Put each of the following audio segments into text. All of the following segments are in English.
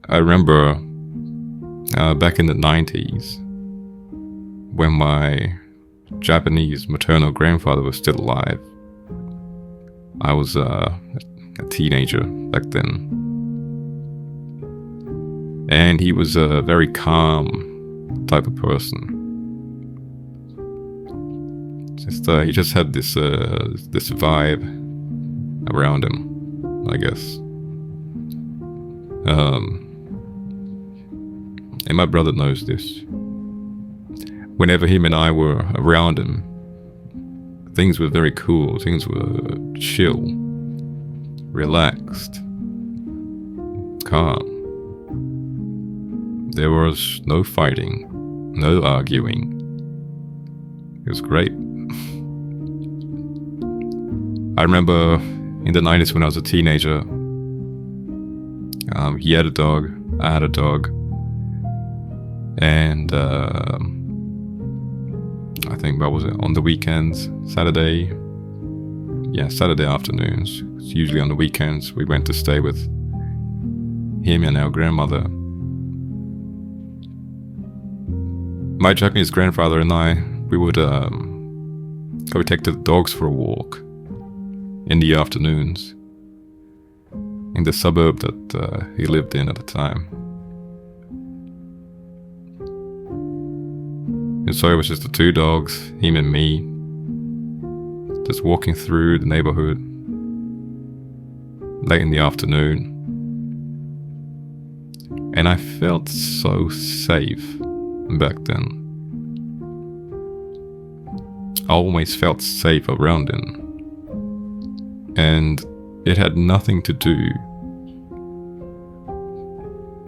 I remember back in the 90s when my Japanese maternal grandfather was still alive. I was a teenager back then. And he was a very calm type of person. He just had this vibe around him, I guess. And my brother knows this. Whenever him and I were around him, things were very cool. Things were chill, relaxed, calm. There was no fighting, no arguing. It was great. I remember in the 90s when I was a teenager, he had a dog, I had a dog, and I think, what was it, on the weekends, Saturday afternoons, it's usually on the weekends, we went to stay with him and our grandmother. My Japanese grandfather and I, we would go take the dogs for a walk in the afternoons in the suburb that he lived in at the time. And so it was just the two dogs, him and me, just walking through the neighborhood late in the afternoon. And I felt so safe back then. I always felt safe around him. And it had nothing to do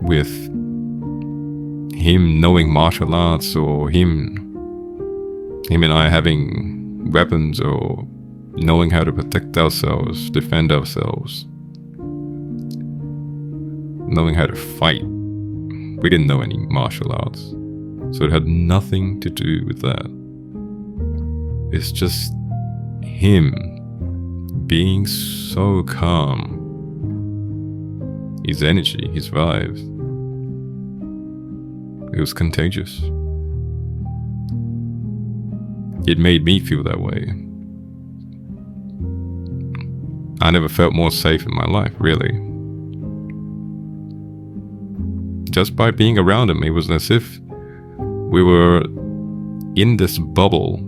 with him knowing martial arts or him and I having weapons or knowing how to protect ourselves, defend ourselves, knowing how to fight. We didn't know any martial arts, so it had nothing to do with that. It's just him being so calm, his energy, his vibes. It was contagious. It made me feel that way. I never felt more safe in my life, really. Just by being around him, it was as if we were in this bubble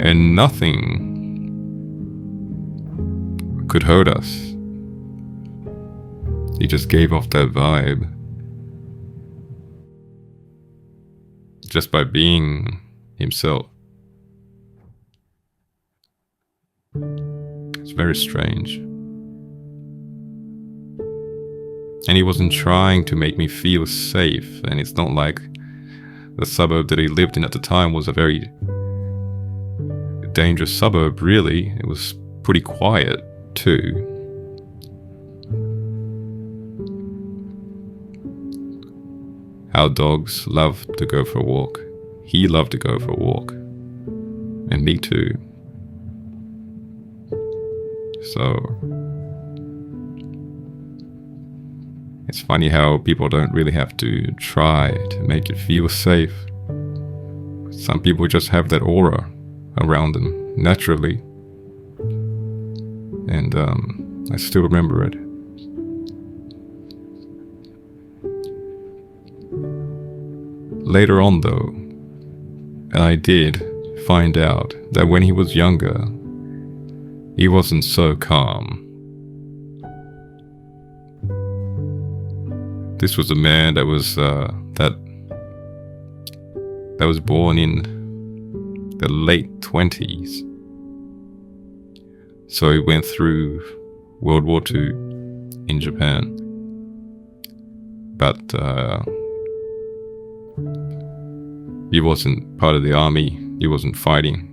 and nothing could hurt us. He just gave off that vibe. Just by being himself. It's very strange. And he wasn't trying to make me feel safe. And it's not like the suburb that he lived in at the time was a very dangerous suburb, really. It was pretty quiet, too. Our dogs love to go for a walk. He loved to go for a walk. And me too. So it's funny how people don't really have to try to make it feel safe. Some people just have that aura around them naturally. And I still remember it. Later on though, I did find out that when he was younger, he wasn't so calm. This was a man that was born in the late 20s. So he went through World War II in Japan. But he wasn't part of the army. He wasn't fighting.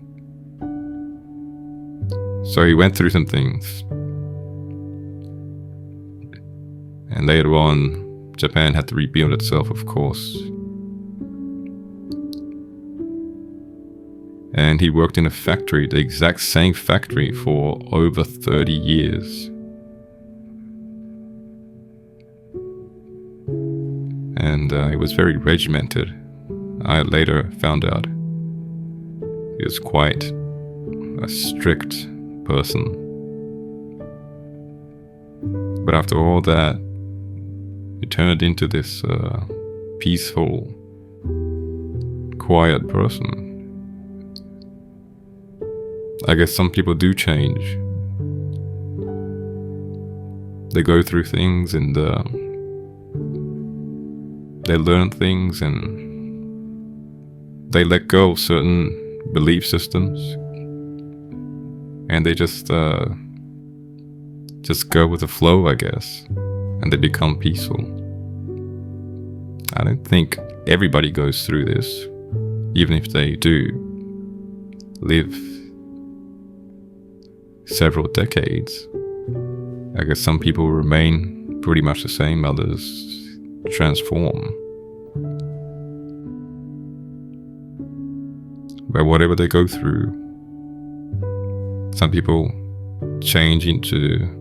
So he went through some things. And later on, Japan had to rebuild itself, of course. And he worked in a factory, the exact same factory, for over 30 years. and he was very regimented. I later found out he was quite a strict person. But after all that, he turned into this peaceful, quiet person. I guess some people do change. They go through things and they learn things and they let go of certain belief systems and they just go with the flow, I guess, and they become peaceful. I don't think everybody goes through this, even if they do live several decades. I guess some people remain pretty much the same, others transform. But whatever they go through, some people change into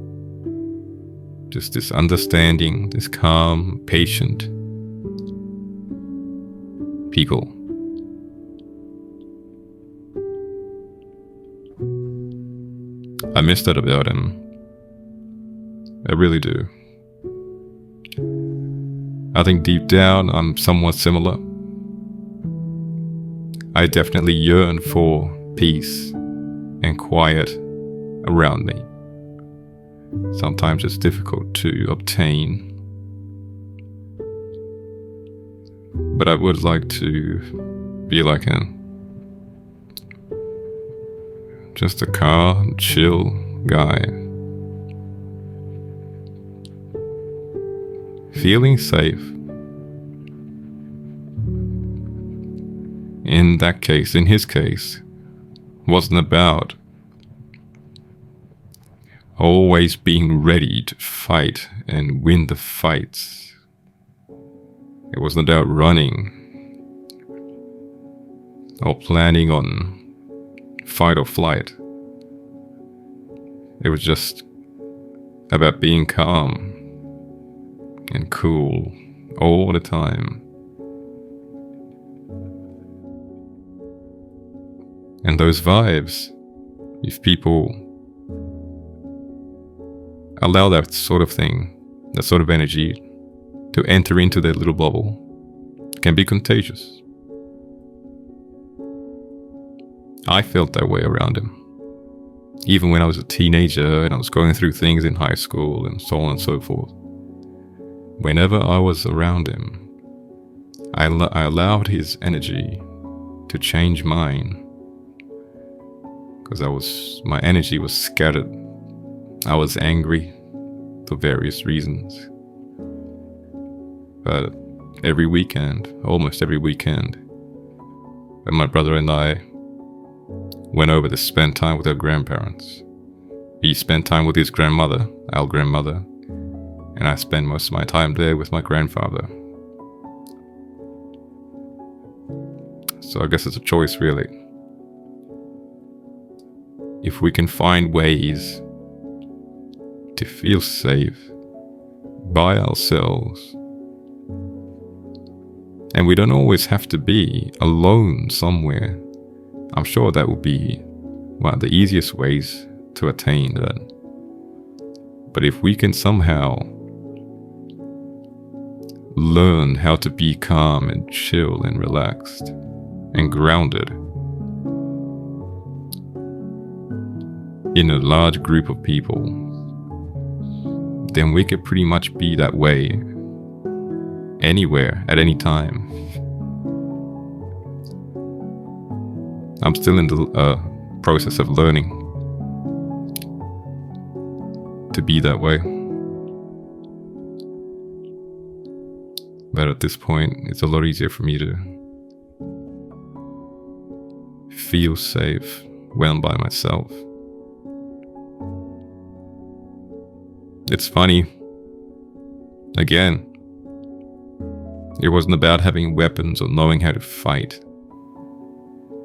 just this understanding, this calm, patient people. I miss that about him. I really do. I think deep down I'm somewhat similar. I definitely yearn for peace and quiet around me. Sometimes it's difficult to obtain, but I would like to be like just a calm, chill guy. Feeling safe. In that case, in his case, wasn't about always being ready to fight and win the fights. It wasn't about running or planning on fight or flight. It was just about being calm and cool all the time. And those vibes, if people allow that sort of thing, that sort of energy to enter into their little bubble, can be contagious. I felt that way around him. Even when I was a teenager and I was going through things in high school and so on and so forth. Whenever I was around him, I allowed his energy to change mine. Because my energy was scattered. I was angry for various reasons. But every weekend, almost every weekend, when my brother and I went over to spend time with our grandparents, he spent time with his grandmother, our grandmother, and I spent most of my time there with my grandfather. So I guess it's a choice, really. If we can find ways to feel safe by ourselves, and we don't always have to be alone somewhere, I'm sure that would be one of the easiest ways to attain that. But if we can somehow learn how to be calm and chill and relaxed and grounded in a large group of people, then we could pretty much be that way anywhere, at any time. I'm still in the process of learning to be that way. But at this point, it's a lot easier for me to feel safe when I'm by myself. It's funny. Again, it wasn't about having weapons or knowing how to fight.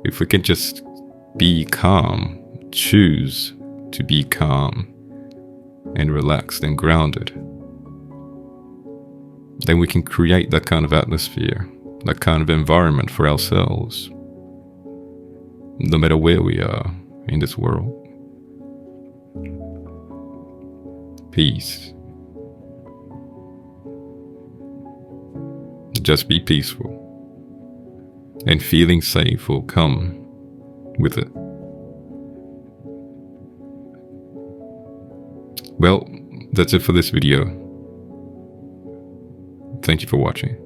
If we can just be calm, choose to be calm and relaxed and grounded, then we can create that kind of atmosphere, that kind of environment for ourselves, no matter where we are in this world. Peace. Just be peaceful, and feeling safe will come with it. Well, that's it for this video. Thank you for watching.